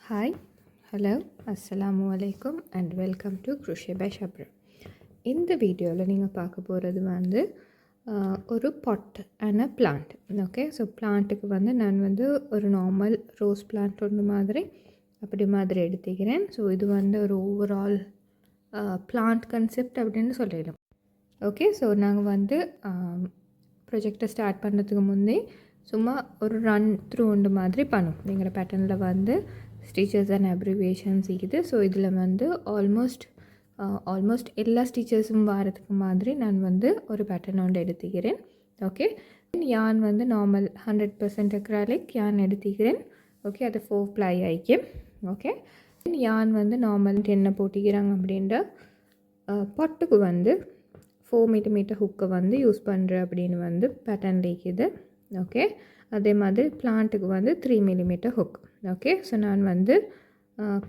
Hi, hello, Assalamu alaikum and welcome to Crochet by Shabra. இந்த வீடியோவில் நீங்கள் பார்க்க போகிறது வந்து ஒரு pot and a plant. Okay, so பிளான்ட்டுக்கு வந்து நான் வந்து ஒரு நார்மல் ரோஸ் பிளான்ட் ஒன்று மாதிரி அப்படி மாதிரி எடுத்துக்கிறேன். ஸோ இது வந்து ஒரு ஓவரால் பிளான்ட் கன்செப்ட் அப்படின்னு சொல்லிடும். ஓகே, ஸோ நாங்கள் வந்து ப்ரொஜெக்டை ஸ்டார்ட் பண்ணுறதுக்கு முன்னே சும்மா ஒரு ரன் த்ரூ ஒன்று மாதிரி பண்ணும். எங்களோட பேட்டர்னில் வந்து ஸ்டிச்சஸ் அண்ட் அப்ரிவேஷன்ஸ் இருக்குது. ஸோ இதில் வந்து ஆல்மோஸ்ட் எல்லா ஸ்டிச்சஸும் வாரத்துக்கு மாதிரி நான் வந்து ஒரு பேட்டர்ன் ஒன்று எடுத்துக்கிறேன். ஓகே, யான் வந்து நார்மல் 100% அக்ராலிக் யான் எடுத்துக்கிறேன். ஓகே, அது 4 ப்ளை ஆயிக்கும். ஓகே, யான் வந்து நார்மல் என்ன போட்டிக்கிறாங்க அப்படின்ற பொட்டுக்கு வந்து 4 mm ஹுக்கை வந்து யூஸ் பண்ணுறேன் அப்படின்னு வந்து பேட்டர்ன் இருக்குது. ஓகே, அதே மாதிரி பிளான்ட்டுக்கு வந்து 3 mm ஹுக். ஓகே, ஸோ நான் வந்து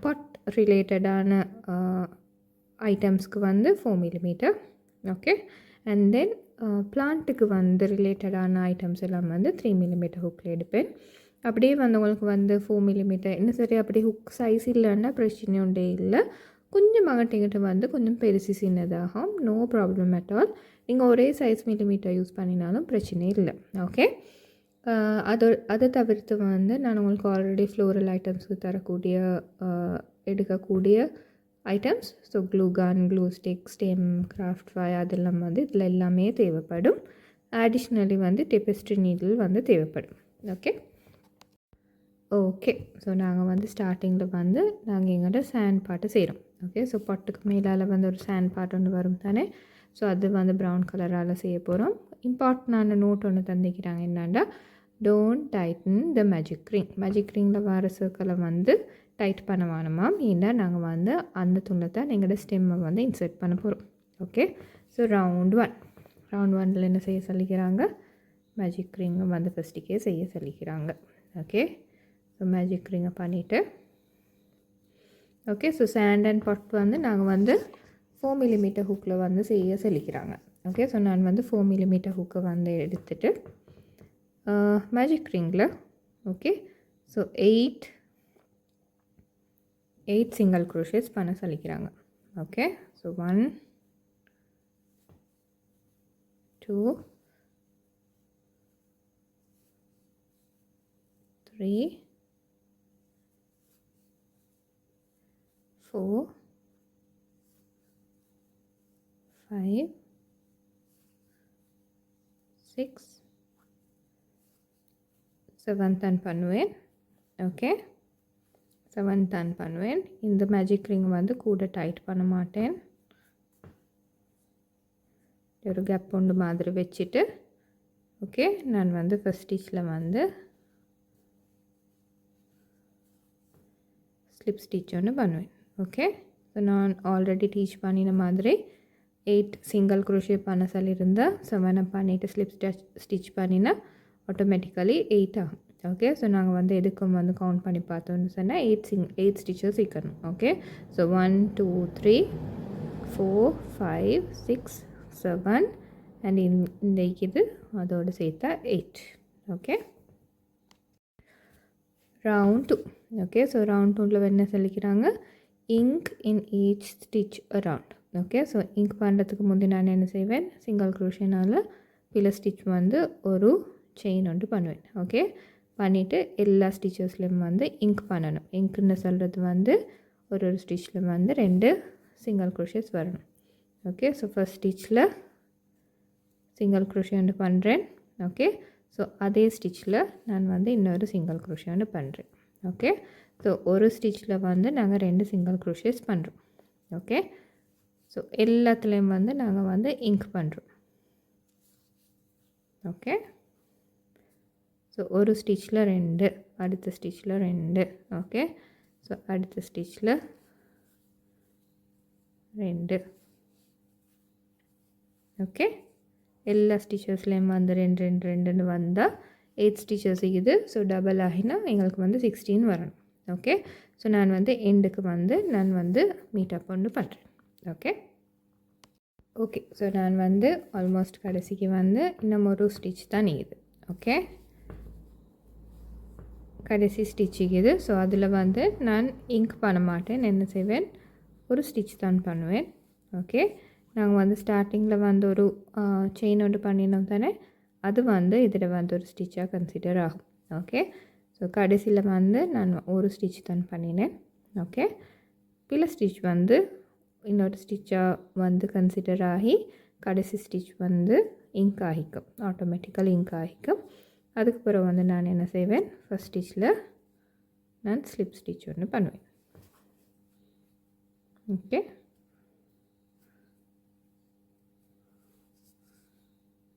பொட் ரிலேட்டடான ஐட்டம்ஸ்க்கு வந்து 4 mm. ஓகே, அண்ட் தென் பிளான்ட்டுக்கு வந்து ரிலேட்டடான ஐட்டம்ஸ் எல்லாம் வந்து 3 mm ஹுக்கில் எடுப்பேன். அப்படியே வந்து உங்களுக்கு வந்து 4 mm இன்னும் சரி அப்படி ஹுக் சைஸ் இல்லைன்னா பிரச்சனை உண்டே இல்லை. கொஞ்சம் அகட்டிக்கிட்டு வந்து கொஞ்சம் பெருசு சின்னதாகும். No problem at all. நீங்கள் ஒரே சைஸ் மில்லிமீட்டர் யூஸ் பண்ணினாலும் பிரச்சனை இல்லை. ஓகே, அதை தவிர்த்து வந்து நான் உங்களுக்கு ஆல்ரெடி ஃப்ளோரல் ஐட்டம்ஸுக்கு தரக்கூடிய எடுக்கக்கூடிய items, so glue gun, glue stick, stem, craft ஃபை அதெல்லாம் வந்து இதில் எல்லாமே தேவைப்படும். அடிஷ்னலி வந்து டெபஸ்ட்ரி நீடில் வந்து தேவைப்படும். ஓகே, ஸோ நாங்கள் வந்து ஸ்டார்டிங்கில் வந்து நாங்கள் எங்கள்கிட்ட சேண்ட் பாட்டு செய்கிறோம். ஓகே, ஸோ பொட்டுக்கு மேலால் வந்து ஒரு சேண்ட் பாட்டு ஒன்று வரும் தானே. ஸோ அது வந்து ப்ரௌன் கலரால் செய்ய போகிறோம். இம்பார்ட்டண்டான நோட் ஒன்று தந்திக்கிறாங்க என்னென்னா, don't tighten the magic ring. Magic ரிங்கில் வர சர்க்கிளை வந்து டைட் பண்ண வேணுமாம். ஏன்னா நாங்கள் வந்து அந்த துண்டை தான் எங்களோட ஸ்டெம்மை வந்து இன்சர்ட் பண்ண போகிறோம். ஓகே, ஸோ ரவுண்ட் 1 என்ன செய்ய சொல்லிக்கிறாங்க, மேஜிக் ரிங்கை வந்து ஃபஸ்ட்டுக்கே செய்ய சொல்லிக்கிறாங்க. ஓகே, ஸோ மேஜிக் ரிங்கை பண்ணிவிட்டு ஓகே, ஸோ சேண்ட் அண்ட் பொட் வந்து நாங்கள் வந்து 4 mm ஹுக்கில் வந்து செய்ய சொல்லிக்கிறாங்க. ஓகே, ஸோ நான் வந்து 4 mm ஹுக்கை வந்து எடுத்துகிட்டு மேஜிக் ரிங்கில் ஓகே, ஸோ 8 சிங்கிள் க்ரோஷேஸ் பண்ண சொல்லிக்கிறாங்க. ஓகே, ஸோ 1 2 3 4 5 6 7th and பண்ணுவேன். ஓகே, 7th and பண்ணுவேன். இந்த மேஜிக் ரிங் வந்து கூட டைட் பண்ண மாட்டேன். ஒரு கேப் ஒன்று மாதிரி வச்சுட்டு ஓகே, நான் வந்து ஃபஸ்ட் ஸ்டிச்சில் வந்து ஸ்லிப் ஸ்டிச் ஒன்று பண்ணுவேன். ஓகே, ஸோ நான் ஆல்ரெடி டீச் பண்ணின மாதிரி 8 சிங்கிள் க்ரோஷே பண்ண சொல்லியிருந்தேன். 7 பண்ணிவிட்டு ஸ்லிப் ஸ்டிச் பண்ணினா ஆட்டோமேட்டிக்கலி 8 ஆகும். ஓகே, ஸோ நாங்கள் வந்து எதுக்கும் வந்து கவுண்ட் பண்ணி பார்த்தோன்னு சொன்னால் 8 ஸ்டிச்சஸ் இருக்கணும். ஓகே, ஸோ 1 2 3 4 5 6 7 அண்ட் இந்த இது அதோடு சேர்த்தா 8. Okay, round 2. Okay, so round 2ல் என்ன சொல்லிக்கிறாங்க, ink in each stitch around. Okay, so ink பண்ணுறதுக்கு முந்தைய நான் என்ன செய்வேன், சிங்கிள் க்ரோஷேனால் பில ஸ்டிச் வந்து ஒரு செயின் ஒன்று பண்ணுவேன். ஓகே, பண்ணிவிட்டு எல்லா ஸ்டிச்சஸ்லையும் வந்து இங்க் பண்ணணும். இங்க்குன்னு சொல்கிறது வந்து ஒரு ஸ்டிச்சில் வந்து 2 சிங்கிள் க்ரோஷேஸ் வரணும். ஓகே, ஸோ ஃபஸ்ட் ஸ்டிச்சில் சிங்கிள் க்ரோஷே ஒன்று பண்ணுறேன். ஓகே, ஸோ அதே ஸ்டிச்சில் நான் வந்து இன்னொரு சிங்கிள் க்ரோஷே ஒன்று பண்ணுறேன். ஓகே, ஸோ ஒரு ஸ்டிச்சில் வந்து நாங்கள் 2 சிங்கிள் க்ரோஷேஸ் பண்ணுறோம். ஓகே, ஸோ எல்லாத்துலேயும் வந்து நாங்கள் வந்து இங்க் பண்ணுறோம். ஓகே, ஸோ ஒரு ஸ்டிச்சில் 2, அடுத்த ஸ்டிச்சில் 2. ஓகே, ஸோ அடுத்த ஸ்டிச்சில் 2. ஓகே, எல்லா ஸ்டிச்சஸ்லேயும் வந்து 2 2 2ன்னு வந்தால் 8 ஸ்டிச்சஸ் இது. ஸோ டபுள் ஆகினா எங்களுக்கு வந்து 16 வரணும். ஓகே, ஸோ நான் வந்து எண்டுக்கு வந்து நான் வந்து மீட்டப் ஒன்று பண்ணுறேன். ஓகே, ஸோ நான் வந்து ஆல்மோஸ்ட் கடைசிக்கு வந்து இன்னும் ஒரு ஸ்டிச் தான் இது. ஓகே, கடைசி ஸ்டிச்சுக்கு இது. ஸோ அதில் வந்து நான் இங்க் பண்ண மாட்டேன். என்ன செய்வேன், ஒரு ஸ்டிச் தான் பண்ணுவேன். ஓகே, நாங்கள் வந்து ஸ்டார்டிங்கில் வந்து ஒரு செயின் ஒன்று பண்ணினோம் தானே, அது வந்து இதில் வந்து ஒரு ஸ்டிச்சாக கன்சிடர் ஆகும். ஓகே, ஸோ கடைசியில் வந்து நான் ஒரு ஸ்டிச் தான் பண்ணினேன். ஓகே, பில ஸ்டிச் வந்து இன்னொரு ஸ்டிச்சாக வந்து கன்சிடர் ஆகி கடைசி ஸ்டிச் வந்து இங்க் ஆகிக்கும், ஆட்டோமேட்டிக்கல் இங்க் ஆகிக்கும். அதுக்கு பிறகு வந்து நான் என்ன செய்வேன், ஃபஸ்ட் ஸ்டிச்சில் நான் ஸ்லிப் ஸ்டிச் ஒன்று பண்ணுவேன். Okay,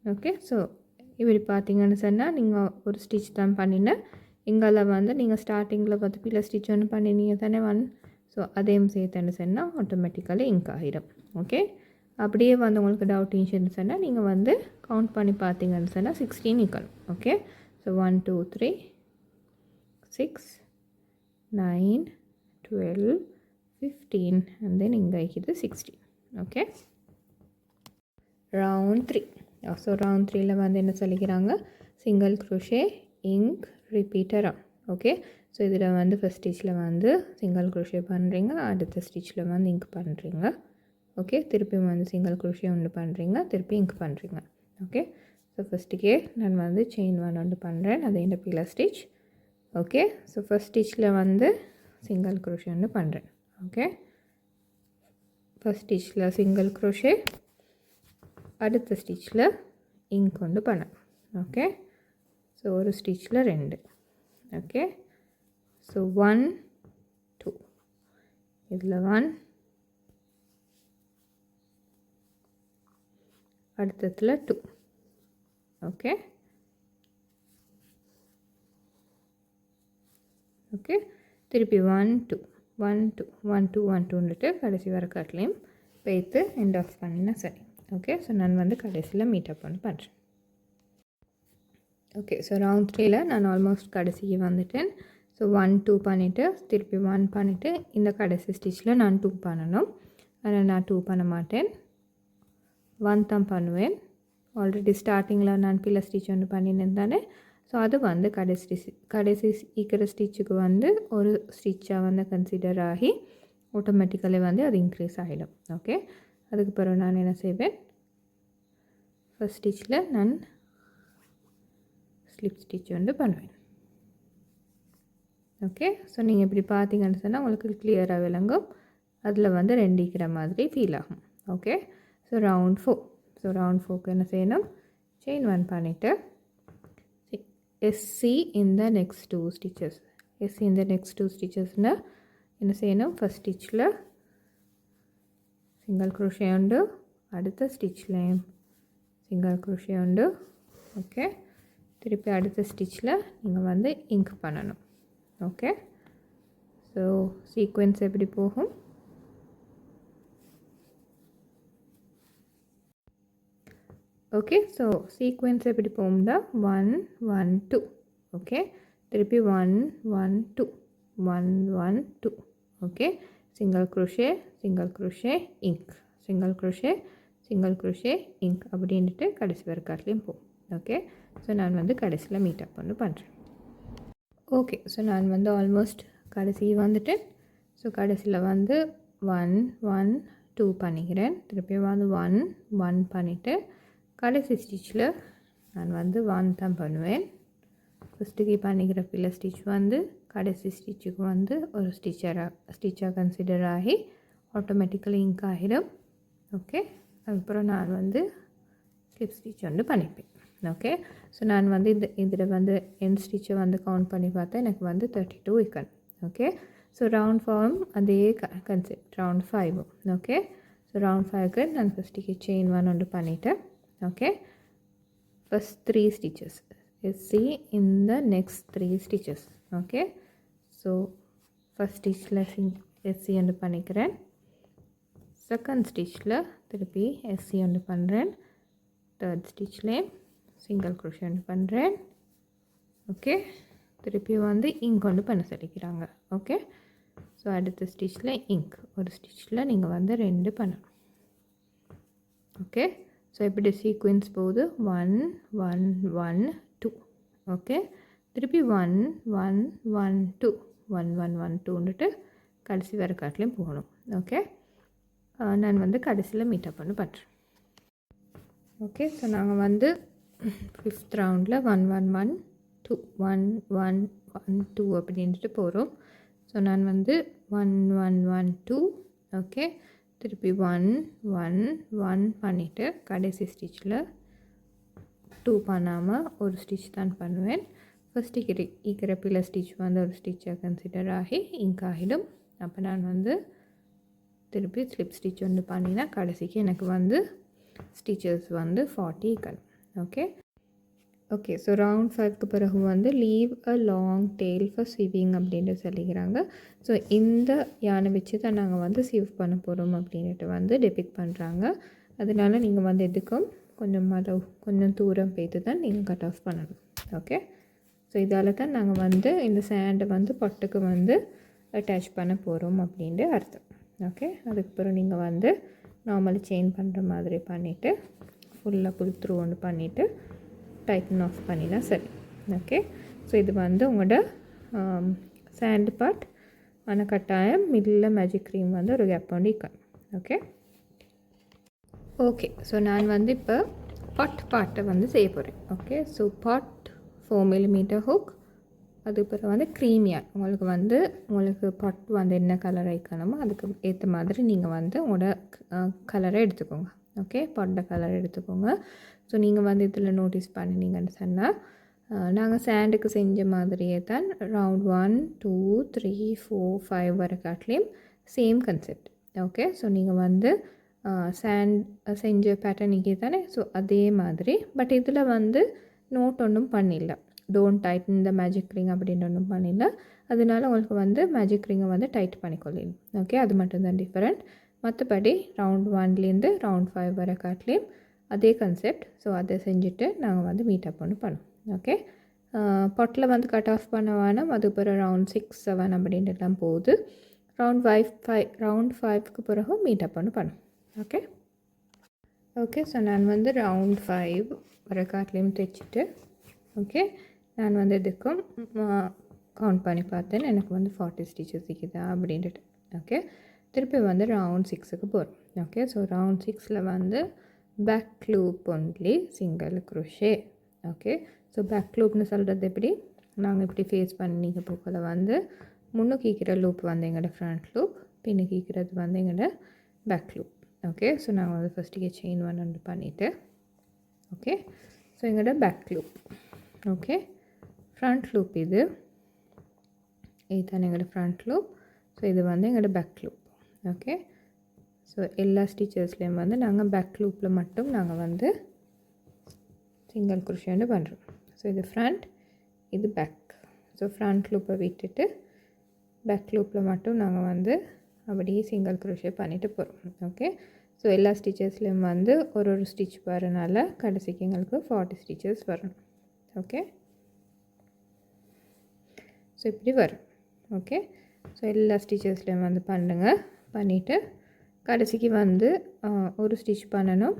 okay. ஸோ இப்படி பார்த்தீங்கன்னு சொன்னால் நீங்கள் ஒரு ஸ்டிச் தான் பண்ணினேன். இங்கெல்லாம் வந்து நீங்கள் ஸ்டார்டிங்கில் பார்த்து பிள்ளை ஸ்டிச் ஒன்று பண்ணினீங்க தானே ஒன். ஸோ அதையும் சேர்த்துன்னு சொன்னால் ஆட்டோமேட்டிக்கலி இங்க் ஆகிடும். ஓகே, அப்படியே வந்து உங்களுக்கு டவுட் இருந்துச்சுன்னு சொன்னால் நீங்கள் வந்து கவுண்ட் பண்ணி பார்த்தீங்கன்னு சொன்னால் 16 நிற்கணும். ஓகே, ஸோ 1 2 3 6 9 12 15 and then இங்கே இது 16. Okay, round 3. ஸோ ரவுண்ட் 3ல வந்து என்ன சொல்லிக்கிறாங்க, single crochet ink repeater on. Okay, so இதில் வந்து ஃபஸ்ட் ஸ்டிச்சில் வந்து சிங்கிள் க்ரோஷே பண்ணுறீங்க, அடுத்த ஸ்டிச்சில் வந்து இங்க் பண்ணுறீங்க. ஓகே, திருப்பியும் வந்து சிங்கிள் க்ரோஷே ஒன்று பண்ணுறீங்க, திருப்பி இங்க் பண்ணுறீங்க. ஓகே, ஸோ ஃபஸ்ட்டுக்கே நான் வந்து செயின் ஒன்று பண்ணுறேன், அது இந்த pillar stitch. Okay, so first ஸ்டிச்சில் வந்து சிங்கிள் க்ரோஷே ஒன்று பண்ணுறேன். ஓகே, ஃபஸ்ட் ஸ்டிச்சில் சிங்கிள் க்ரோஷே, அடுத்த ஸ்டிச்சில் இங்க் கொண்டு பண்ணேன். ஓகே, ஸோ ஒரு ஸ்டிச்சில் 2. ஓகே, ஸோ 1 2, இதில் 1, அடுத்ததில் 2. ஓகே, ஓகே, திருப்பி 1 2 1 2 1 2 1 2ன்ட்டு கடைசி வர காட்டிலையும் பேத்து எண்ட் ஆஃப் பண்ணினா சரி. ஓகே, ஸோ நான் வந்து கடைசியில் மீட்டப் பண்ணி பண்ணுறேன். ஓகே, ஸோ ரவுண்ட் 3ல நான் ஆல்மோஸ்ட் கடைசிக்கு வந்துட்டேன். ஸோ 1 2 பண்ணிவிட்டு திருப்பி 1 பண்ணிவிட்டு இந்த கடைசி ஸ்டிச்சில் நான் 2 பண்ணணும். ஆனால் நான் 2 பண்ண மாட்டேன், 1 தான் பண்ணுவேன். ஆல்ரெடி ஸ்டார்டிங்கில் நான் பில்லர் ஸ்டிச் ஒன்று பண்ணினேன் தானே, ஸோ அது வந்து கடைசி இருக்கிற ஸ்டிச்சுக்கு வந்து ஒரு ஸ்டிச்சாக வந்து கன்சிடர் ஆகி ஆட்டோமேட்டிக்கலி வந்து அது இன்க்ரீஸ் ஆகிடும். ஓகே, அதுக்கு பிறகு நான் என்ன செய்வேன், ஃபஸ்ட் ஸ்டிச்சில் நான் ஸ்லிப் ஸ்டிச் வந்து பண்ணுவேன். ஓகே, ஸோ நீங்கள் இப்படி பார்த்தீங்கன்னு சொன்னால் உங்களுக்கு கிளியராக விளங்கும், அதில் வந்து 2 இருக்கிற மாதிரி ஃபீல் ஆகும். Okay, so round 4. So round 4க்கு என்ன செய்யணும், செயின் 1 பண்ணிவிட்டு SC in the next 2 stitches. SC in the next 2 stitchesனா என்ன செய்யணும், ஃபஸ்ட் ஸ்டிச்சில் சிங்கிள் க்ரோஷே உண்டு, அடுத்த ஸ்டிச்லேயும் சிங்கிள் க்ரோஷே உண்டு. ஓகே, திருப்பி அடுத்த ஸ்டிச்சில் நீங்கள் வந்து இங்க் பண்ணணும். ஓகே, ஸோ சீக்வென்ஸ் எப்படி போகும், ஓகே, ஸோ சீக்வென்ஸ் எப்படி போகும்னா 1 1 2. ஓகே, திருப்பி 1 1 2 1 1 2. Okay, single crochet single crochet ink, single crochet single crochet ink அப்படின்ட்டு கடைசி வர காட்டிலையும் போகும். ஓகே, ஸோ நான் வந்து கடைசியில் மீட்டப் பண்ணி பண்ணுறேன். ஓகே, ஸோ நான் வந்து ஆல்மோஸ்ட் கடைசி வந்துட்டேன். ஸோ கடைசியில் வந்து 1 1 2 பண்ணிக்கிறேன், திருப்பி வந்து 1 1 பண்ணிவிட்டு கடைசி ஸ்டிச்சில் நான் வந்து 1 தான் ஃபஸ்ட்டுக்கு பண்ணிக்கிற பில்லர் ஸ்டிச் வந்து கடைசி ஸ்டிச்சுக்கு வந்து ஒரு ஸ்டிச்சாக கன்சிடர் ஆகி ஆட்டோமேட்டிக்கலி இங்க் ஆகிடும். ஓகே, அதுக்கப்புறம் நான் வந்து ஸ்லிப் ஸ்டிச் வந்து பண்ணிப்பேன். ஓகே, ஸோ நான் வந்து இதில் வந்து எண்ட் ஸ்டிச்சை வந்து கவுண்ட் பண்ணி பார்த்தா எனக்கு வந்து 32 இருக்கணும். ஓகே, ஸோ ரவுண்ட் ஃபார்ம் அதே concept round 5. Okay, so round 5க்கு நான் ஃபஸ்ட்டுக்கு செயின் 1 ஒன்று பண்ணிவிட்டேன். Okay, first 3 stitches, SC in the next 3 stitches. Okay, so first ஸ்டிச்சில் SC ஒன்று பண்ணிக்கிறேன், செகண்ட் ஸ்டிச்சில் திருப்பி SC ஒன்று பண்ணுறேன், தேர்ட் ஸ்டிச்லேயும் சிங்கிள் க்ரோஷே ஒன்று பண்ணுறேன். ஓகே, திருப்பி வந்து இங்க் ஒன்று பண்ண சொல்லிக்கிறாங்க. ஓகே, ஸோ அடுத்த ஸ்டிச்சில் இங்க், ஒரு ஸ்டிச்சில் நீங்கள் வந்து 2 பண்ணணும். ஓகே, ஸோ இப்படி சீக்வென்ஸ் போகுது 1 1 1 2. ஓகே, திருப்பி 1 1 1 2 1 1 1 2ன்னுட்டு கடைசி வர காட்டிலையும் போகணும். ஓகே, நான் வந்து கடைசியில் மீட்டப் பண்ணி பண்ணுறேன். ஓகே, ஸோ நாங்கள் வந்து 5th ரவுண்டில் 1 1 1 2 1 1 1 2 அப்படின்ட்டு போகிறோம். ஸோ நான் வந்து 1 1 1 2 ஓகே, திருப்பி 1 1 1 பண்ணிவிட்டு கடைசி ஸ்டிச்சில் 2 பண்ணாமல் ஒரு ஸ்டிச் தான் பண்ணுவேன். ஃபஸ்ட்டு இருக்கிற பிள்ளை ஸ்டிச் வந்து ஒரு ஸ்டிச்சாக கன்சிடர் ஆகி இங்க் ஆகிடும். அப்போ நான் வந்து திருப்பி ஸ்லிப் ஸ்டிச் ஒன்று பண்ணினா கடைசிக்கு எனக்கு வந்து ஸ்டிச்சஸ் வந்து 40 இருக்கணும். ஓகே ஓகே, ஸோ ரவுண்ட் 5க்கு பிறகு வந்து leave a long tail for sewing அப்படின்ட்டு சொல்லிக்கிறாங்க. ஸோ இந்த யானை வச்சு தான் நாங்கள் வந்து சீவ் பண்ண போகிறோம் அப்படின்ட்டு வந்து டெபிக் பண்ணுறாங்க. அதனால நீங்கள் வந்து எதுக்கும் கொஞ்சம் தூரம் போய்த்து தான் நீங்கள் கட் ஆஃப் பண்ணணும். ஓகே, ஸோ இதால் தான் நாங்கள் வந்து இந்த சேண்டை வந்து பொட்டுக்கு வந்து அட்டாச் பண்ண போகிறோம் அப்படின்ட்டு அர்த்தம். ஓகே, அதுக்கப்புறம் நீங்கள் வந்து நார்மலி செயின் பண்ணுற மாதிரி பண்ணிவிட்டு ஃபுல்லாக புல் த்ரூ ஒன்று பண்ணிவிட்டு டைட்டன் ஆஃப் பண்ணினா சரி. ஓகே, ஸோ இது வந்து உங்களோட சேண்டு பார்ட். ஆனால் கட்டாயம் மிடில் மேஜிக் க்ரீம் வந்து ஒரு கேப் பண்ணிக்கணும். ஓகே ஓகே, ஸோ நான் வந்து இப்போ பாட்டை வந்து செய்ய போகிறேன். ஓகே, ஸோ பாட் 4 mm ஹுக், அதுக்கப்புறம் வந்து க்ரீமியாக உங்களுக்கு பாட் வந்து என்ன கலர் வைக்கணுமோ அதுக்கு ஏற்ற மாதிரி நீங்கள் வந்து உங்களோட கலரை எடுத்துக்கோங்க. ஓகே, பாட்டோட கலர் எடுத்துக்கோங்க. ஸோ நீங்கள் வந்து இதில் நோட்டீஸ் பண்ணினீங்கன்னு சொன்னால் நாங்கள் சேண்டுக்கு செஞ்ச மாதிரியே தான் ரவுண்ட் 1 2 3 4 5 வர காட்டிலையும் சேம் கன்செப்ட். ஓகே, ஸோ நீங்கள் வந்து சேண்ட் செஞ்ச பேட்டர்ன் இங்கே தானே, ஸோ அதே மாதிரி. பட் இதில் வந்து நோட் ஒன்றும் பண்ணிடல, don't tighten the magic ring அப்படின்னு ஒன்றும் பண்ணிடல. அதனால உங்களுக்கு வந்து மேஜிக் ரிங்கை வந்து டைட் பண்ணிக்கொள்ளணும். ஓகே, அது மட்டும்தான் டிஃப்ரெண்ட். மற்றபடி ரவுண்ட் 1லேருந்து ரவுண்ட் 5 வர காட்டிலையும் அதே கன்செப்ட். ஸோ அதை செஞ்சுட்டு நாங்கள் வந்து மீட்டப் ஒன்று பண்ணோம். ஓகே, பொட்டில் வந்து கட் ஆஃப் பண்ண வேணும். அதுக்கப்புறம் ரவுண்ட் 6 7 அப்படின்ட்டுலாம் போகுது. ரவுண்ட் 5க்கு பிறகு மீட்டப் ஒன்று பண்ணும். ஓகே ஓகே, ஸோ நான் வந்து ரவுண்ட் 5 வர காட்டிலையும் தைச்சிட்டு ஓகே, நான் வந்து இதுக்கும் கவுண்ட் பண்ணி பார்த்தேன். எனக்கு வந்து 40 ஸ்டிச்சஸ் இருக்குதா அப்படின்ட்டு. ஓகே, திருப்பி வந்து ரவுண்ட் 6க்கு போகிறோம். ஓகே, ஸோ ரவுண்ட் 6ல் வந்து back loop only single crochet. Okay, so back லூப்னு சொல்கிறது எப்படி, நாங்கள் இப்படி ஃபேஸ் பண்ணி போக்கில் வந்து முன்னுக்கு கீக்கிற லூப் வந்து எங்களோட ஃப்ரண்ட் லூப், பின்னு கீக்கிறது வந்து எங்களோட பேக் லூப். ஓகே, ஸோ நாங்கள் வந்து ஃபஸ்ட்டுக்கு செயின் 1 வந்து பண்ணிவிட்டு ஓகே, ஸோ எங்களோட back loop. Okay, front loop இதுதான் எங்களோட ஃப்ரண்ட் லூப். ஸோ இது வந்து எங்களோட பேக் லூப். ஓகே, ஸோ எல்லா ஸ்டிச்சஸ்லேயும் வந்து நாங்கள் பேக் லூப்பில் மட்டும் நாங்கள் வந்து சிங்கிள் குரோஷே பண்ணுறோம். ஸோ இது ஃப்ரண்ட், இது பேக். ஸோ ஃப்ரண்ட் லூப்பை விட்டுட்டு பேக் லூப்பில் மட்டும் நாங்கள் வந்து அப்படியே சிங்கிள் குரோஷே பண்ணிவிட்டு போகிறோம். ஓகே, ஸோ எல்லா ஸ்டிச்சஸ்லேயும் வந்து ஒரு ஸ்டிச் வரனால கடைசிக்கு எங்களுக்கு 40 ஸ்டிச்சஸ் வரணும். ஓகே, ஸோ இப்படி வரும். ஓகே, ஸோ எல்லா ஸ்டிச்சஸ்லேயும் வந்து பண்ணிவிட்டு கடைசிக்கு வந்து ஒரு ஸ்டிச் பண்ணணும்.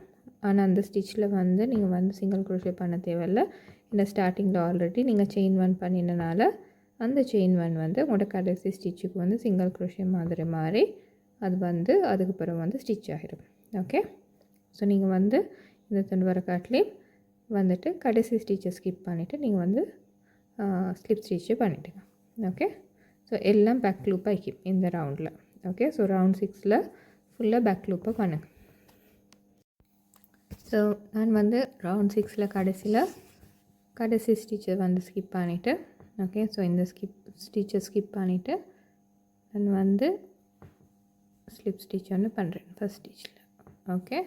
ஆனால் அந்த ஸ்டிச்சில் வந்து நீங்கள் வந்து சிங்கிள் குரோஷே பண்ண தேவையில்லை. இந்த ஸ்டார்டிங்கில் ஆல்ரெடி நீங்கள் செயின் 1 பண்ணினனால அந்த செயின் 1 வந்து உங்களோட கடைசி ஸ்டிச்சுக்கு வந்து சிங்கிள் குரோஷே மாதிரி மாறி அது வந்து அதுக்கப்புறம் வந்து ஸ்டிச் ஆகிடும். ஓகே, ஸோ நீங்கள் வந்து இந்த துண்டு வர காட்டிலையும் வந்துட்டு கடைசி ஸ்டிச்சை ஸ்கிப் பண்ணிவிட்டு நீங்கள் வந்து ஸ்லிப் ஸ்டிச்சு பண்ணிவிடுங்க. ஓகே, ஸோ எல்லாம் பேக் லூப்பாக ஆகிக்கும் இந்த ரவுண்டில். ஓகே, ஸோ ரவுண்ட் 6ல் ஃபுல்லாக பேக் லூப்பாக பண்ணுங்க. ஸோ நான் வந்து ரவுண்ட் 6ல் கடைசி ஸ்டிச்சை வந்து ஸ்கிப் பண்ணிவிட்டு ஓகே, ஸோ இந்த ஸ்டிச்சை ஸ்கிப் பண்ணிவிட்டு நான் வந்து ஸ்லிப் ஸ்டிச் ஒன்று பண்ணுறேன் ஃபஸ்ட் ஸ்டிச்சில். ஓகே,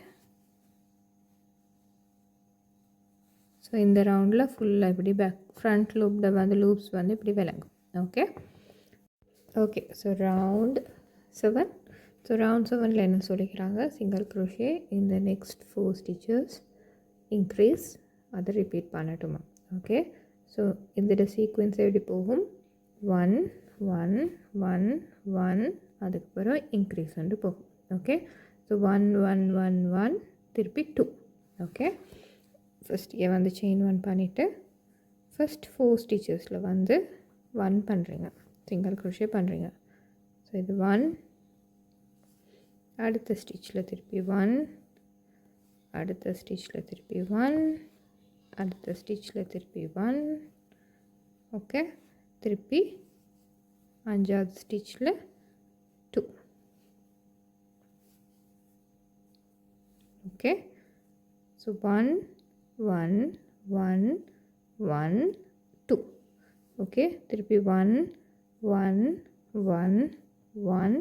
ஸோ இந்த ரவுண்டில் ஃபுல்லாக இப்படி ஃப்ரண்ட் லூப்பில் வந்து லூப்ஸ் வந்து இப்படி விளங்கும். Okay okay, so round 7. So round 7ல் என்ன சொல்லிக்கிறாங்க, சிங்கிள் குரோஷே இந்த நெக்ஸ்ட் 4 ஸ்டிச்சஸ் இன்க்ரீஸ், அதை ரிப்பீட் பண்ணட்டுமா. ஓகே, ஸோ இதோட சீக்வென்ஸ் எப்படி போகும், 1 1 1 1 அதுக்கப்புறம் இன்க்ரீஸ் வந்து போகும். ஓகே, ஸோ 1 1 1 1 திருப்பி 2. ஓகே, ஃபஸ்ட் வந்து செயின் 1 பண்ணிவிட்டு ஃபஸ்ட் 4 ஸ்டிச்சஸில் வந்து 1 பண்ணுறீங்க, சிங்கிள் crochet பண்ணுறீங்க. ஸோ இது 1, அடுத்த ஸ்டிச்சில் திருப்பி 1, அடுத்த ஸ்டிச்சில் திருப்பி 1, அடுத்த ஸ்டிச்சில் திருப்பி 1. ஓகே, திருப்பி 5வது ஸ்டிச்சில் 2. Okay, so 1 1 1 1 2. ஓகே, திருப்பி 1 1 1 1,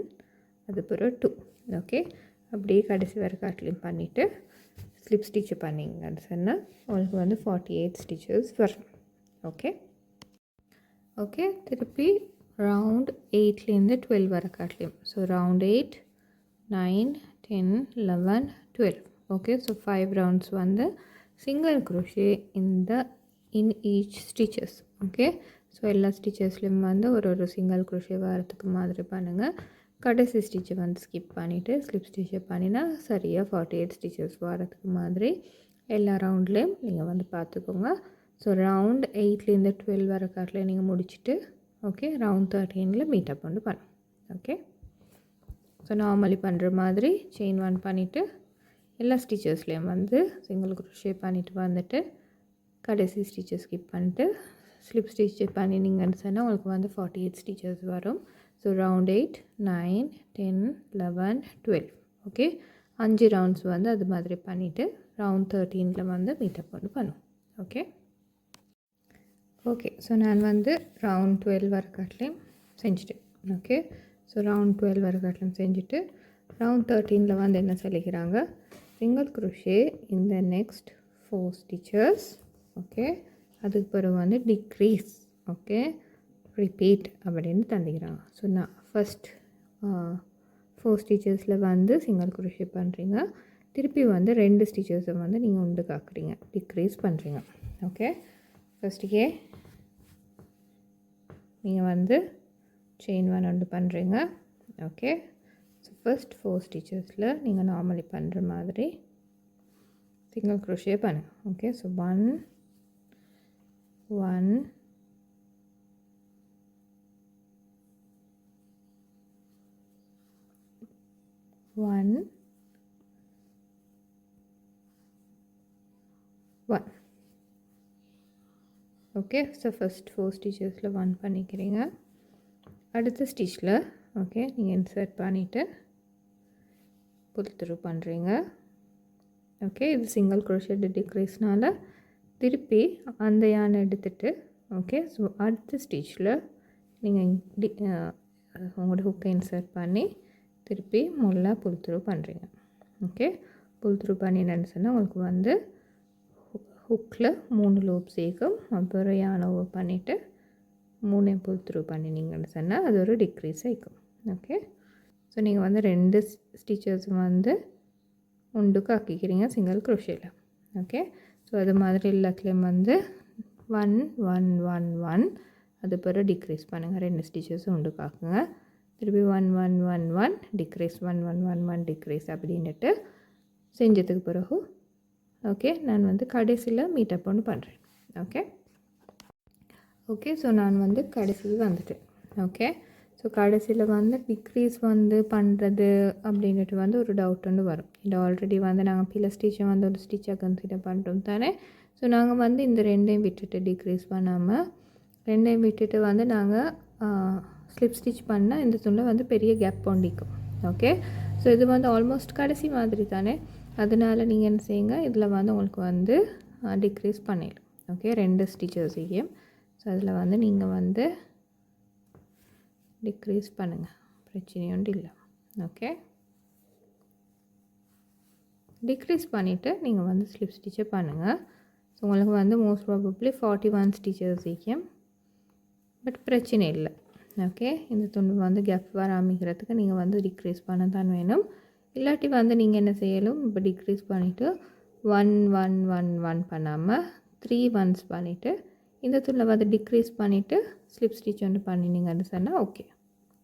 அதுக்கப்புறம் 2. ஓகே, அப்படியே கடைசி வரை காட்டிலையும் பண்ணிவிட்டு ஸ்லிப் ஸ்டிச்சு பண்ணிங்கன்னு சொன்னால் உங்களுக்கு வந்து 48 ஸ்டிச்சஸ் வரும். ஓகே ஓகே, திருப்பி ரவுண்ட் 8லேருந்து 12 வரை காட்டிலையும். So round 8 9 10 11 12. Okay, so 5 rounds வந்து single crochet in each stitches. Okay, so எல்லா ஸ்டிச்சஸ்லேயும் வந்து ஒரு சிங்கிள் crochet வரத்துக்கு மாதிரி பண்ணுங்கள். கடைசி ஸ்டிச்சை வந்து ஸ்கிப் பண்ணிவிட்டு ஸ்லிப் ஸ்டிச்சை பண்ணினா சரியாக 48 ஸ்டிச்சஸ் வரதுக்கு மாதிரி எல்லா ரவுண்ட்லேயும் நீங்கள் வந்து பார்த்துக்கோங்க. ஸோ ரவுண்ட் 8லேருந்து 12 வர காட்டில் நீங்கள் முடிச்சுட்டு ஓகே ரவுண்ட் 13ல் மீட்டப் வந்து பண்ணும். ஓகே, ஸோ நார்மலி பண்ணுற மாதிரி செயின் 1 பண்ணிவிட்டு எல்லா ஸ்டிச்சஸ்லேயும் வந்து சிங்கிள் crochet பண்ணிவிட்டு வந்துட்டு கடைசி ஸ்டிச்சை ஸ்கிப் பண்ணிட்டு ஸ்லிப் ஸ்டிச் பண்ணினீங்கன்னு சொன்னால் உங்களுக்கு வந்து 48 ஸ்டிச்சஸ் வரும். So round 8 9 10 11 12. ஓகே, 5 ரவுண்ட்ஸ் வந்து அது மாதிரி பண்ணிவிட்டு ரவுண்ட் 13ல் வந்து மீட்டப் வந்து பண்ணும். ஓகே ஓகே, ஸோ நான் வந்து ரவுண்ட் 12 வர காட்டிலையும் செஞ்சுட்டேன். ஓகே, ஸோ ரவுண்ட் 12 வர காட்டிலையும் செஞ்சுட்டு ரவுண்ட் 13ல் வந்து என்ன சொல்லிக்கிறாங்க, single crochet in the next 4 stitches. Okay, அதுக்கு பிறகு வந்து டிக்ரீஸ் ஓகே ரிப்பீட் அப்படின்னு தந்துக்கிறாங்க. ஸோ நான் ஃபஸ்ட் 4 ஸ்டிச்சஸில் வந்து சிங்கிள் crochet பண்ணுறீங்க, திருப்பி வந்து 2 ஸ்டிச்சஸை வந்து நீங்கள் உண்டு காக்குறீங்க, டிக்ரீஸ் பண்ணுறீங்க. ஓகே, ஃபஸ்ட்டுக்கே நீங்கள் வந்து செயின் 1 உண்டு பண்ணுறீங்க. ஓகே, ஸோ ஃபஸ்ட் 4 ஸ்டிச்சஸில் நீங்கள் நார்மலி பண்ணுற மாதிரி சிங்கிள் crochet பண்ணுங்கள். Okay, so 1 1 1 1. Okay, so first 4 ஸ்டிச்சஸில் 1 பண்ணிக்கிறீங்க. அடுத்த ஸ்டிச்சில் ஓகே நீங்கள் இன்சர்ட் பண்ணிவிட்டு புல் த்ரூ பண்ணுறீங்க. ஓகே, இது சிங்கிள் crochet டிக்ரீஸ்னால் திருப்பி அந்த யானை எடுத்துகிட்டு ஓகே ஸோ அடுத்த ஸ்டிச்சில் நீங்கள் உங்களோட ஹுக்கை இன்சர்ட் பண்ணி திருப்பி முள்ளா புல் த்ரூ பண்ணுறீங்க. ஓகே, புல் த்ரூ பண்ணினேன்னு சொன்னால் உங்களுக்கு வந்து ஹுக்கில் 3 லூப் சேர்க்கும். அப்புறம் யானை பண்ணிவிட்டு 3 புல் த்ரூ பண்ணினீங்கன்னு சொன்னால் அது ஒரு டிக்ரீஸ் ஆகிக்கும். ஓகே, ஸோ நீங்கள் வந்து 2 ஸ்டிச்சஸ் வந்து உண்டுக்கு ஆக்கிக்கிறீங்க சிங்கிள் crochetல. ஓகே, ஸோ அது மாதிரி எல்லாத்துலேயும் வந்து 1 1 1 1 அது பிறகு டிக்ரீஸ் பண்ணுங்கள், 2 ஸ்டிச்சஸ் உண்டு காக்குங்க, திருப்பி 1 1 1 1 டிக்ரீஸ் 1 1 1 1 டிக்ரீஸ் அப்படின்ட்டு செஞ்சதுக்கு பிறகு ஓகே நான் வந்து கடைசியில் மீட்டப் ஒன்று பண்ணுறேன். ஓகே ஓகே, ஸோ நான் வந்து கடைசியில் வந்துட்டேன். ஓகே, ஸோ கடைசியில் வந்து டிக்ரீஸ் வந்து பண்ணுறது அப்படின்ட்டு வந்து ஒரு டவுட் ஒன்று வரும். இது ஆல்ரெடி வந்து நாங்கள் பில ஸ்டிச்சை வந்து ஒரு ஸ்டிச்சாக கன்சிடர் பண்ணுறோம் தானே. ஸோ நாங்கள் வந்து இந்த 2ஐயும் விட்டுட்டு டிக்ரீஸ் பண்ணாமல் 2ஐயும் விட்டுட்டு வந்து நாங்கள் ஸ்லிப் ஸ்டிச் பண்ணால் இந்த துணில் வந்து பெரிய கேப் பொண்டிக்கும். ஓகே, ஸோ இது வந்து ஆல்மோஸ்ட் கடைசி மாதிரி தானே, அதனால் நீங்கள் என்ன செய்யுங்க, இதில் வந்து உங்களுக்கு வந்து டிக்ரீஸ் பண்ணிடலாம். ஓகே, 2 ஸ்டிச்சஸையும் ஸோ அதில் வந்து நீங்கள் வந்து டிக்ரீஸ் பண்ணுங்கள், பிரச்சனையும் இல்லை. ஓகே, டிக்ரீஸ் பண்ணிவிட்டு நீங்கள் வந்து ஸ்லிப் ஸ்டிச்சை பண்ணுங்கள். ஸோ உங்களுக்கு வந்து மோஸ்ட் ப்ராபப்ளி 41 ஸ்டிச்சஸ் இருக்கும், பட் பிரச்சனை இல்லை. ஓகே, இந்த துண்டு வந்து கேப் வராமிக்கிறதுக்கு நீங்கள் வந்து டிக்ரீஸ் பண்ண தான் வேணும். இல்லாட்டி வந்து நீங்கள் என்ன செய்யலும், இப்போ டிக்ரீஸ் பண்ணிவிட்டு 1 1 1 1 பண்ணாமல் 3 1s பண்ணிவிட்டு இந்த துணில் வந்து டிக்ரீஸ் பண்ணிவிட்டு ஸ்லிப் ஸ்டிச் ஒன்று பண்ணினீங்கன்னு சொன்னால் ஓகே.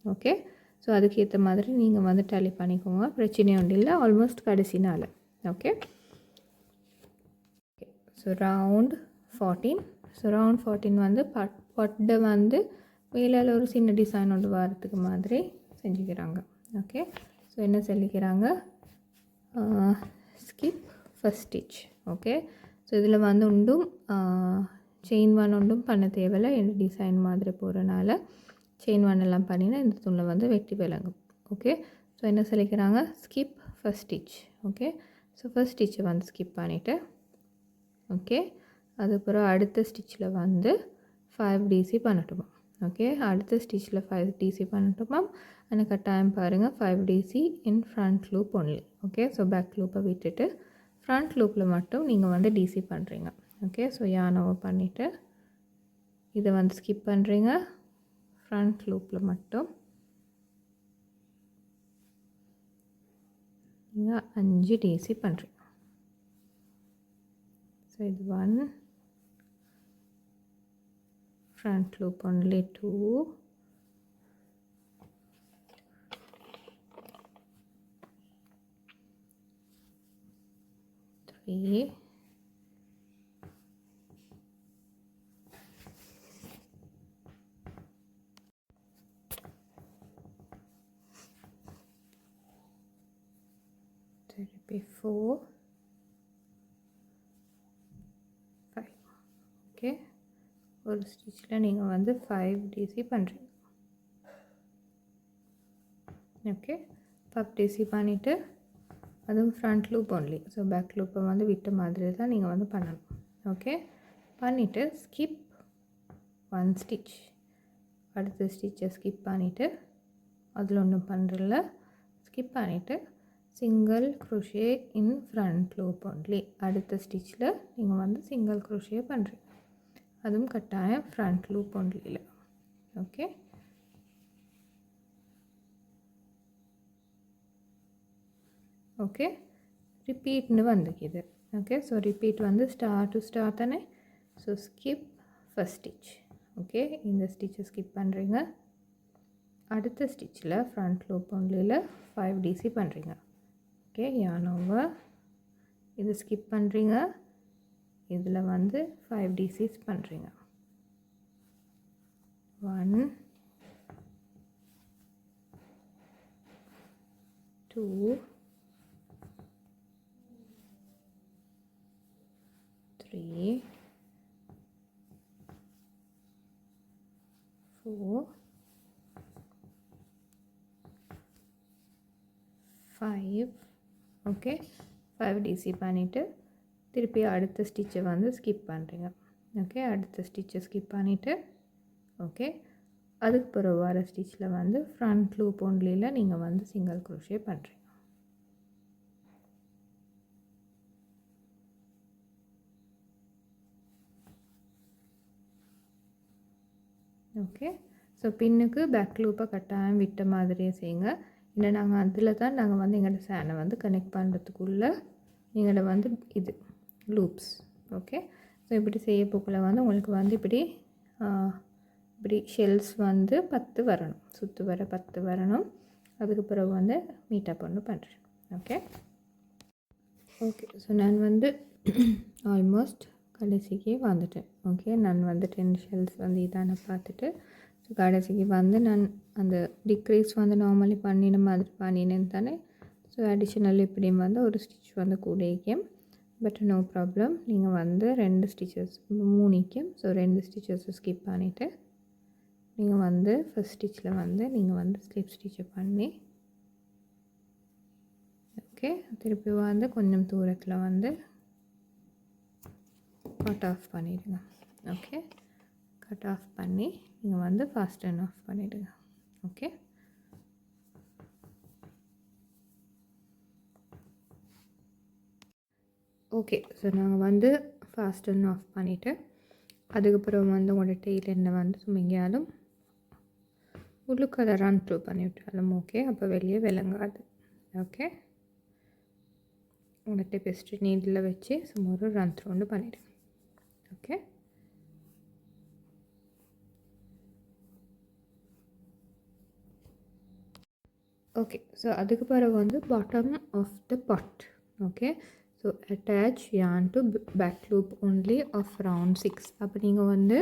ஓகே, ஸோ அதுக்கேற்ற மாதிரி நீங்கள் வந்து டேலி பண்ணிக்கோங்க, பிரச்சனை ஒன்றும் இல்லை, ஆல்மோஸ்ட் கடைசினால். Okay, so round 14 so round 14 வந்து பொட்டை வந்து மேலால் ஒரு சின்ன டிசைன் ஒன்று வரத்துக்கு மாதிரி செஞ்சுக்கிறாங்க. ஓகே, ஸோ என்ன சொல்லிக்கிறாங்க, skip first stitch. Okay, so இதில் வந்து உண்டும் செயின் ஒன் ஒன்றும் பண்ண தேவையில்லை, இந்த டிசைன் மாதிரி போகிறனால செயின் ஒன் எல்லாம் பண்ணினா இந்த துணில் வந்து வெட்டி விளங்கும். ஓகே, ஸோ என்ன சொல்லிக்கிறாங்க, skip first stitch. Okay, so first ஸ்டிச்சை வந்து ஸ்கிப் பண்ணிவிட்டு, ஓகே, அதுக்கப்புறம் அடுத்த ஸ்டிச்சில் வந்து 5 DC பண்ணட்டுமா. ஓகே, அடுத்த ஸ்டிச்சில் 5 DC பண்ணட்டுமா. எனக்கு கட்டாயம் பாருங்கள் 5 DC in front loop only. Okay, so back லூப்பை விட்டுட்டு ஃப்ரண்ட் லூப்பில் மட்டும் நீங்கள் வந்து DC பண்ணுறீங்க. ஓகே, ஸோ யானோவை பண்ணிவிட்டு இதை வந்து ஸ்கிப் பண்ணுறீங்க, ஃப்ரண்ட் லூப்பில் மட்டும் நீங்கள் 5 DC பண்ணுறீங்க. ஸோ இது 1 front loop only 2, 3, 4, 5. ஓகே, ஒரு ஸ்டிச்சில் நீங்கள் வந்து 5 DC பண்ணுறீங்க. ஓகே, 5 DC பண்ணிவிட்டு அதுவும் front loop only. So back லூப்பை வந்து விட்ட மாதிரி தான் நீங்கள் வந்து பண்ணணும். ஓகே, பண்ணிவிட்டு ஸ்கிப் 1 ஸ்டிச், அடுத்த ஸ்டிச்சை ஸ்கிப் பண்ணிவிட்டு அதில் ஒன்றும் பண்ணுறதில்ல, ஸ்கிப் பண்ணிவிட்டு single crochet in front loop only. அடுத்த ஸ்டிச்சில் நீங்கள் வந்து சிங்கிள் க்ரோஷே பண்ணுறீங்க, அதுவும் கட்டாயம் ஃப்ரண்ட் லூப் ஒன்லியில். ஓகே, ஓகே, ரிப்பீட்னு வந்துக்குது. ஓகே, ஸோ ரிப்பீட் வந்து ஸ்டார்ட் டு ஸ்டார்ட் தானே. So skip first stitch. Okay, இந்த ஸ்டிச்சை ஸ்கிப் பண்ணுறீங்க, அடுத்த ஸ்டிச்சில் ஃப்ரண்ட் லூப் ஒன்லியில் 5 DC பண்ணுறீங்க. ஓகே, யானோவை இது ஸ்கிப் பண்ணுறீங்க, இதில் வந்து 5 DCs பண்ணுறீங்க. 1, 2, 3, 4, 5. ஓகே, 5 DC பண்ணிவிட்டு திருப்பி அடுத்த ஸ்டிச்சை வந்து ஸ்கிப் பண்ணுறீங்க. ஓகே, அடுத்த ஸ்டிச்சை ஸ்கிப் பண்ணிவிட்டு, ஓகே, அதுக்கு பிறகு வர ஸ்டிச்சில் வந்து ஃப்ரண்ட் லூப் ஒன்லியில் நீங்கள் வந்து சிங்கிள் க்ரோஷே பண்ணுறீங்க. ஓகே, ஸோ பின்னுக்கு பேக் லூப்பை கட்டாயம் விட்ட மாதிரியே செய்யுங்க. இல்லை நாங்கள் அதில் தான் நாங்கள் வந்து எங்களோட சேனை வந்து கனெக்ட் பண்ணுறதுக்குள்ளே எங்களோட வந்து இது லூப்ஸ். ஓகே, ஸோ இப்படி செய்ய போக்கில் வந்து உங்களுக்கு வந்து இப்படி ஷெல்ஸ் வந்து 10 வரணும், சுற்று வர 10 வரணும். அதுக்கு பிறகு வந்து மீட்டப் ஒன்று பண்ணுறேன். ஓகே, ஓகே, ஸோ நான் வந்து ஆல்மோஸ்ட் கடைசிக்கு வந்துட்டேன். ஓகே, நான் வந்து 10 ஷெல்ஸ் வந்து இதான பார்த்துட்டு ஸோ கடைசிக்கு வந்து நான் அந்த டிக்ரீஸ் வந்து நார்மலி பண்ணின மாதிரி பண்ணினேன் தானே. ஸோ அடிஷ்னல் இப்படியும் வந்து ஒரு ஸ்டிச் வந்து கூடிக்கும், பட் நோ ப்ராப்ளம். நீங்கள் வந்து 2 ஸ்டிச்சஸ் 3க்கும் ஸோ 2 ஸ்டிச்சஸை ஸ்கிப் பண்ணிவிட்டு நீங்கள் வந்து ஃபஸ்ட் ஸ்டிச்சில் வந்து நீங்கள் வந்து ஸ்லிப் ஸ்டிச்சை பண்ணி, ஓகே, திருப்பி வந்து கொஞ்சம் தூரத்தில் வந்து கட் ஆஃப் பண்ணிவிடுங்க. ஓகே, கட் ஆஃப் பண்ணி நீங்கள் வந்து ஃபாஸ்ட் அண்ட் ஆஃப் பண்ணிவிடுங்க. ஓகே, ஓகே, ஸோ நாங்கள் வந்து ஃபாஸ்ட் அண்ட் ஆஃப் பண்ணிவிட்டு அதுக்கப்புறம் வந்து உங்களோட டெய்ல் என்ன வந்து சும்மையாலும் உள்ளுக்கு அதை ரன் த்ரூ பண்ணிவிட்டாலும் ஓகே, அப்போ வெளியே விளங்காது. ஓகே, உங்களோட டெபிஸ்ட்ரி நீடில் வச்சு சும்மா ஒரு ரன் த்ரூ ஒன்று பண்ணிவிடுங்க. ஓகே, ஓகே, ஸோ அதுக்கு பிறகு வந்து bottom of the pot. Okay, so attach yarn to back loop only of round 6. அப்போ நீங்கள் வந்து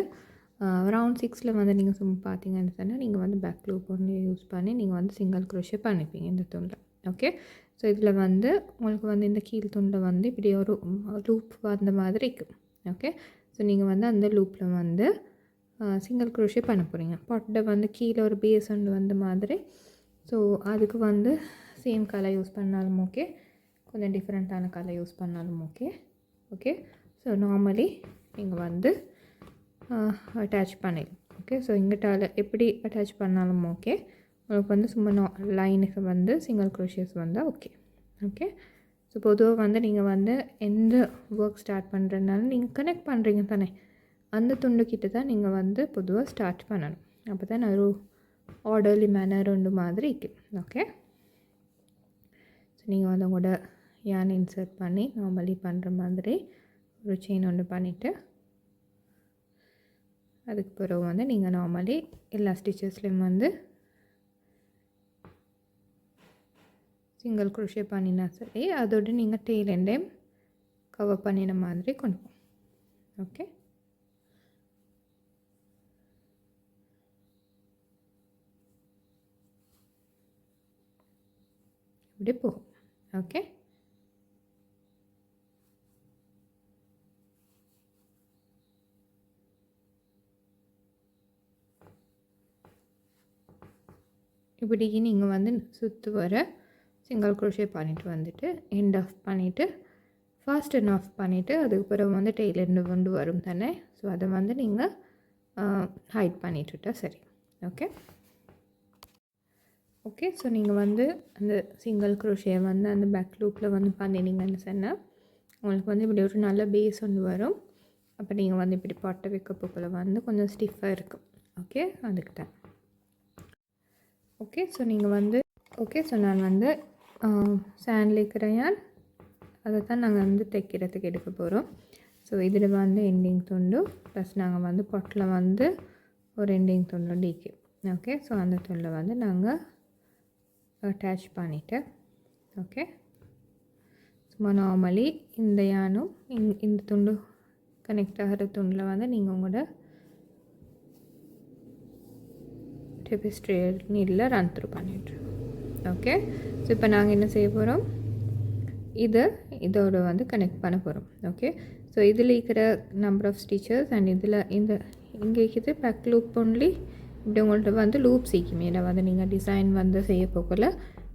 ரவுண்ட் 6ல் வந்து நீங்கள் சும்மா பார்த்தீங்கன்னு சொன்னால் நீங்கள் வந்து பேக் லூப் ஒன்லி யூஸ் பண்ணி நீங்கள் வந்து சிங்கிள் க்ரோஷே பண்ணிப்பீங்க இந்த துண்டில். ஓகே, ஸோ இதில் வந்து உங்களுக்கு வந்து இந்த கீழ் துண்டில் வந்து இப்படி ஒரு லூப் வந்த மாதிரி இருக்குது. ஓகே, ஸோ நீங்கள் வந்து அந்த லூப்பில் வந்து சிங்கிள் க்ரோஷே பண்ண போகிறீங்க. பொட்டை வந்து கீழே ஒரு பேஸ் ஒன்று வந்த மாதிரி. ஸோ அதுக்கு வந்து சேம் கலர் யூஸ் பண்ணாலும் ஓகே, கொஞ்சம் டிஃப்ரெண்ட்டான கலர் யூஸ் பண்ணாலும் ஓகே. ஓகே, ஸோ நார்மலி நீங்கள் வந்து அட்டாச் பண்ணிடலாம். ஓகே, ஸோ இங்கிட்டால் எப்படி அட்டாச் பண்ணாலும் ஓகே. உங்களுக்கு வந்து சும்மா லைனுக்கு வந்து சிங்கிள் க்ரோஷியஸ் வந்தால் ஓகே. ஓகே, ஸோ பொதுவாக வந்து நீங்கள் வந்து எந்த ஒர்க் ஸ்டார்ட் பண்ணுறதுனாலும் நீங்கள் கனெக்ட் பண்ணுறீங்க தானே, அந்த துண்டுக்கிட்ட தான் நீங்கள் வந்து பொதுவாக ஸ்டார்ட் பண்ணணும். அப்போ தான் ஒரு ஆர்டர்லி மேனர் ஒன்று மாதிரி இருக்குது. ஓகே, ஸோ நீங்கள் வந்து உங்களோட yarn இன்சர்ட் பண்ணி நார்மலி பண்ணுற மாதிரி ஒரு செயின் ஒன்று பண்ணிவிட்டு அதுக்கு பிறகு வந்து நீங்கள் நார்மலி எல்லா ஸ்டிச்சஸ்லேயும் வந்து சிங்கிள் க்ரோஷே பண்ணினா சரி, அதோடு நீங்கள் டெய்ல் எண்டையும் கவர் பண்ணின மாதிரி கொண்டு போகும். ஓகே, இப்படி போகும். ஓகே, இப்படி நீங்கள் வந்து சுற்று வர சிங்கிள் க்ரோஷே பண்ணிவிட்டு வந்துட்டு எண்ட் ஆஃப் பண்ணிவிட்டு ஃபர்ஸ்ட் எண்ட் ஆஃப் பண்ணிவிட்டு அதுக்கு பிறகு வந்து டெய்ல் எண்டு கொண்டு வரும் தானே. ஸோ அதை வந்து நீங்கள் ஹைட் பண்ணிட்டுட்டா சரி. ஓகே, ஓகே, ஸோ நீங்கள் வந்து அந்த சிங்கிள் க்ரோஷே வந்து அந்த பேக் லூப்பில் வந்து பண்ணினீங்கன்னு சொன்னால் உங்களுக்கு வந்து இப்படி ஒரு நல்ல பேஸ் ஒன்று வரும். அப்போ நீங்கள் வந்து இப்படி பொட்டை வைக்க போக்கில் வந்து கொஞ்சம் ஸ்டிஃபாக இருக்கும். ஓகே, அதுக்கு தான். ஓகே, ஸோ நீங்கள் வந்து ஓகே, ஸோ நான் வந்து சாண்டில் கிரையான் அதை தான் நாங்கள் வந்து தைக்கிறதுக்கு எடுக்க போகிறோம். ஸோ இதில் வந்து எண்டிங் துண்டு ப்ளஸ் நாங்கள் வந்து பொட்டில் வந்து ஒரு எண்டிங் துண்டு டிக்கு. ஓகே, ஸோ அந்த துண்டில் வந்து நாங்கள் அட்டாச் பண்ணிவிட்டு ஓகே, சும்மா நார்மலி இந்த யானும் இந்த துண்டு கனெக்ட் ஆகிற துண்டில் வந்து நீங்கள் உங்களோட டெபிஸ்ட்ரி நீடில் ரன் த்ரூ பண்ணிவிட்டு ஓகே. ஸோ இப்போ நாங்கள் என்ன செய்ய போகிறோம், இதோட வந்து கனெக்ட் பண்ண போகிறோம். ஓகே, ஸோ இதில் இருக்கிற நம்பர் ஆஃப் ஸ்டிச்சஸ் அண்ட் இதில் இங்கே இருக்குது பேக் லூப் ஒன்லி. இப்படி உங்கள்கிட்ட வந்து லூப் சீக்குமே வந்து நீங்கள் டிசைன் வந்து செய்ய போகல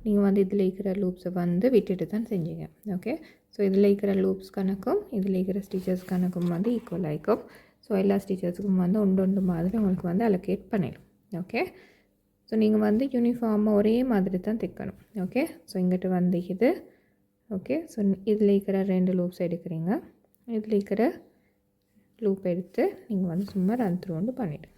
நீங்கள் வந்து இதில் இருக்கிற லூப்ஸை வந்து விட்டுட்டு தான் செஞ்சீங்க. ஓகே, ஸோ இதில் இருக்கிற லூப்ஸ் கணக்கும் இதில் இருக்கிற ஸ்டிச்சஸ் கணக்கும் வந்து ஈக்குவல் ஆகிக்கும். ஸோ எல்லா ஸ்டிச்சஸுக்கும் வந்து ஒன்று மாதிரி உங்களுக்கு வந்து அலோகேட் பண்ணிடும். ஓகே, ஸோ நீங்கள் வந்து யூனிஃபார்மாக ஒரே மாதிரி தான் தைக்கணும். ஓகே, ஸோ இங்கிட்ட வந்து இது ஓகே. ஸோ இதில் இருக்கிற 2 லூப்ஸ் எடுக்கிறீங்க, இதில் இருக்கிற லூப் எடுத்து நீங்கள் வந்து சும்மா ரன் த்ரூ வந்து பண்ணிவிடுங்க.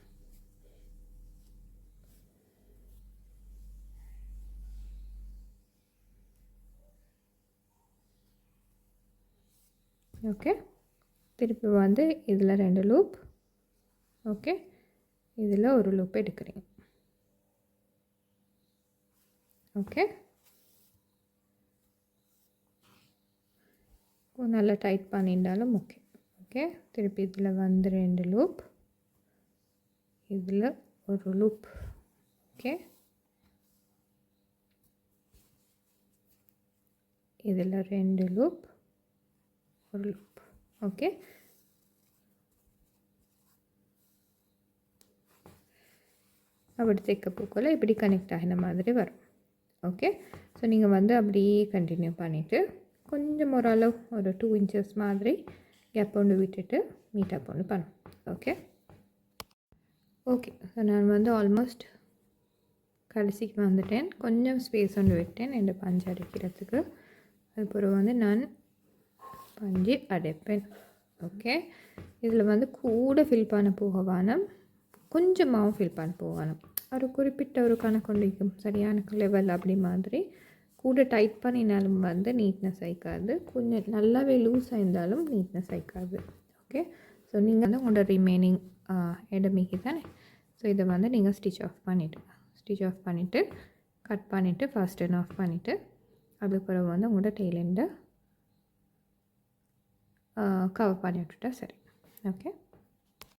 ஓகே, திருப்பி வந்து இதில் 2 லூப் ஓகே, இதில் ஒரு லூப் எடுக்கிறீங்க. ஓகே, நல்லா டைட் பண்ணிட்டாலும் ஓகே. ஓகே, திருப்பி இதில் வந்து 2 லூப், இதில் ஒரு லூப். ஓகே, இதில் 2 லூப், ஒரு லூப். ஓகே, அப்படி தைக்க போக்கல இப்படி கனெக்ட் ஆகின மாதிரி வரும். ஓகே, ஸோ நீங்கள் வந்து அப்படியே கண்டினியூ பண்ணிவிட்டு கொஞ்சம் ஓரளவு ஒரு 2 inches மாதிரி கேப் ஒன்று விட்டுட்டு மீட்டப் ஒன்று பண்ணும். ஓகே, ஓகே, ஸோ நான் வந்து ஆல்மோஸ்ட் கடைசிக்கு வந்துட்டேன். கொஞ்சம் ஸ்பேஸ் ஒன்று விட்டேன் என் பஞ்சு அடைக்கிறதுக்கு. அதுக்கப்புறம் வந்து நான் பஞ்சு அடைப்பேன். ஓகே, இதில் வந்து கூட ஃபில் பண்ண போகவானம், கொஞ்சமாகவும் ஃபில் பண்ண போகணும். ஒரு குறிப்பிட்ட ஒரு கணக்கு கொண்டிருக்கும் சரியான லெவல் அப்படி மாதிரி. கூட டைட் பண்ணினாலும் வந்து நீட்னஸ் ஆகிக்காது, கொஞ்சம் நல்லாவே லூஸ் ஆயிருந்தாலும் நீட்னஸ் ஆகிக்காது. ஓகே, ஸோ நீங்கள் வந்து உங்களோட ரிமைனிங் இடமிக்கி தானே. ஸோ இதை வந்து நீங்கள் ஸ்டிச் ஆஃப் பண்ணிவிட்டு கட் பண்ணிவிட்டு ஃபர்ஸ்ட் எண்ட் ஆஃப் பண்ணிவிட்டு அதுக்கப்புறம் வந்து உங்களோட டெய்ல் எண்டை கவர் பண்ணி விட்டுட்டா சரி. ஓகே.